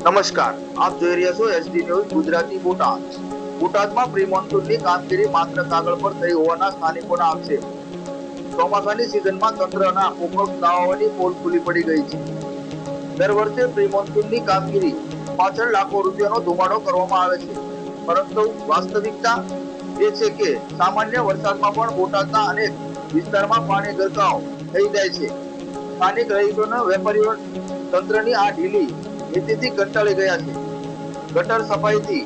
નમસ્કાર, આપ જોઈ રહ્યા છો એસડી ન્યૂઝ ગુજરાતી બોટાદ. બોટાદમાં પ્રી મોન્સૂનની કામગીરી માત્ર કાગળ પર થઈ હોવાના સ્થાનિકોના આક્ષેપ. ચોમાસાની સિઝનમાં તંત્રના પોકળ દાવાઓની પોલ ખુલ્લી પડી ગઈ છે. દર વર્ષે પ્રી મોન્સૂનની કામગીરી પાછળ લાખો રૂપિયાનો ધુમાડો કરવામાં આવે છે, પરંતુ વાસ્તવિકતા એ છે કે સામાન્ય વરસાદમાં પણ બોટાદના અનેક વિસ્તારમાં પાણી ગરકાવ થઈ જાય છે. સ્થાનિક રહીશોના વેપારીઓ તંત્રની આ ઢીલી નીતિથી કંટાળી ગયા છે. ગટર સફાઈથી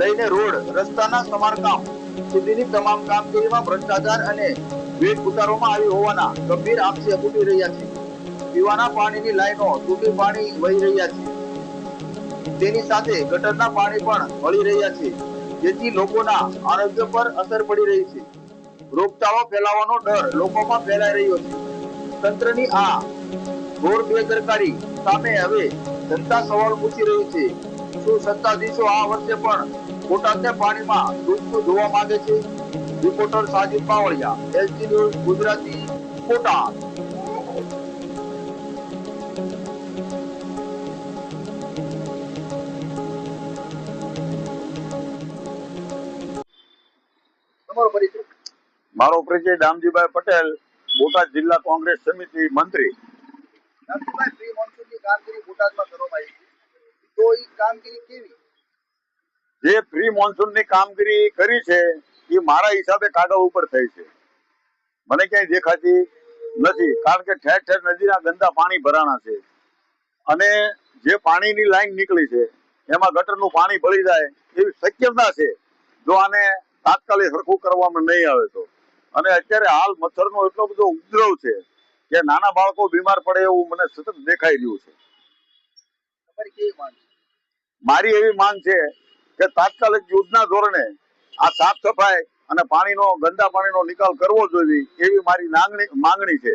લઈને રોડ રસ્તાના સમારકામ સુધીની તમામ કામગીરીમાં ભ્રષ્ટાચાર અને વેગ ઉતારવામાં આવી હોવાના ગંભીર આક્ષેપ ઉઠી રહ્યા છે. પીવાના પાણીની લાઈનો તૂટી પાણી વહી રહ્યા છે. તેની સાથે ગટરના પાણી પણ મળી રહ્યા છે, જેથી લોકોના આરોગ્ય પર અસર પડી રહી છે. રોગચાળો ફેલાવાનો ડર લોકોમાં ફેલાઈ રહ્યો છે. તંત્રની આ ઘોર બેદરકારી સામે હવે જનતા સવાલ પૂછી રહી છે. શું સત્તાધીશો આ વર્ષે પણ બોટાદને પાણીમાં ડૂબતું જોવા માંગે છે? Reporter Sajid Bavaliya, SD news Gujarati, Botad. તમારો પરિચય? મારો પરિચય દામજીભાઈ પટેલ, બોટાદ જિલ્લા કોંગ્રેસ સમિતિ મંત્રી. દામજીભાઈ, પ્રી મોન્સૂનની કામગીરી બોટાદમાં કરવામાં આવી છે, તો એ કામગીરી કેવી? જે પ્રી મોન્સૂનની કામગીરી કરી છે એ મારા હિસાબે કાગળ ઉપર થઈ છે. મને ક્યાંય દેખાતી નથી, કારણ કે ઠેર ઠેર નદીના ગંદા પાણી ભરાણા છે અને જે પાણીની લાઈન નીકળી છે એમાં ગટરનું પાણી ભળી જાય એવી શક્યતા છે જો આને તાત્કાલિક સરખું કરવામાં નહીં આવે તો. અને અત્યારે હાલ મચ્છરનો એટલો બધો ઉપદ્રવ છે કે નાના બાળકો બીમાર પડે એવું મને સતત દેખાઈ રહ્યું છે. તમારી કેવી માંગ છે? મારી એવી માંગ છે કે તાત્કાલિક યુદ્ધના ધોરણે આ સાફ સફાઈ અને ગંદા પાણીનો નિકાલ કરવો જોઈએ એવી મારી માંગણી છે.